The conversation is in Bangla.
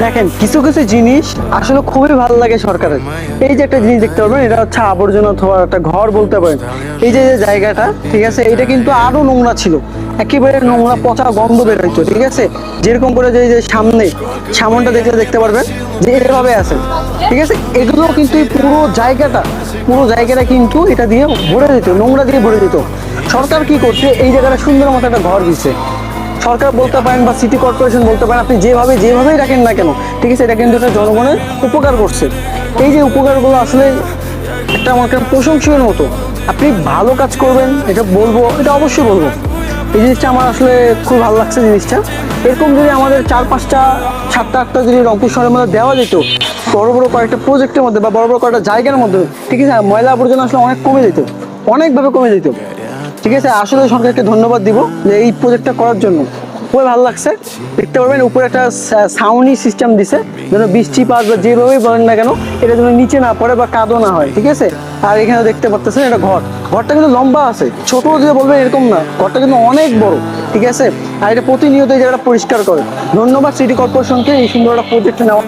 দেখেন কিছু কিছু জিনিস আসলে খুবই ভালো লাগে সরকারের। এই যে একটা জিনিস দেখতে পারবেন, এটা হচ্ছে আবর্জনা অথবা একটা ঘর বলতে পারেন। এই যে যে জায়গাটা, ঠিক আছে, এটা কিন্তু আরো নোংরা ছিল, একেবারে নোংরা পচা গন্ধ বের হইতো, ঠিক আছে। যেরকম করে যে যে সামনটা দেখলে দেখতে পারবেন যে এভাবে আছে, ঠিক আছে। এগুলো কিন্তু এই পুরো জায়গাটা কিন্তু এটা দিয়ে ভরে দিত, নোংরা দিয়ে ভরে দিত। সরকার কি করছে, এই জায়গাটা সুন্দর মতো একটা ঘর দিছে। সরকার বলতে পারেন বা সিটি কর্পোরেশন বলতে পারেন, আপনি যেভাবেই রাখেন না কেন, ঠিক আছে, এটা কিন্তু একটা জনগণের উপকার করছে। এই যে উপকারগুলো আসলে একটা আমার কাছে প্রশংসনীয় মতো। আপনি ভালো কাজ করবেন, এটা বলবো, এটা অবশ্যই বলবো। এই জিনিসটা আমার আসলে খুব ভালো লাগছে জিনিসটা। এরকম যদি আমাদের 4-5টা 7টা 8টা যদি রংপুর শহরের মধ্যে দেওয়া যেত, বড় বড় কয়েকটা প্রজেক্টের মধ্যে বা বড় বড় কয়েকটা জায়গার মধ্যে, ঠিক আছে, ময়লা আবর্জনা আসলে অনেক কমে যেত, অনেকভাবে কমে যেত। ঠিক আছে, আসলে সরকারকে ধন্যবাদ দিব যে এই প্রজেক্টটা করার জন্য। খুবই ভালো লাগছে। দেখতে পারবেন উপরে একটা সাউন্ড সিস্টেম দিছে, যেন বৃষ্টিপাত বা যেভাবেই বলেন না কেন এটা যেন নিচে না পড়ে বা কাদো না হয়, ঠিক আছে। আর এখানে দেখতে পাচ্ছেন এটা ঘরটা কিন্তু লম্বা আছে, ছোট যে বলবেন এরকম না, ঘরটা কিন্তু অনেক বড়, ঠিক আছে। আর এটা প্রতিনিয়ত এই জায়গাটা পরিষ্কার করে। ধন্যবাদ সিটি কর্পোরেশনকে এই সুন্দর একটা প্রজেক্ট নেওয়া।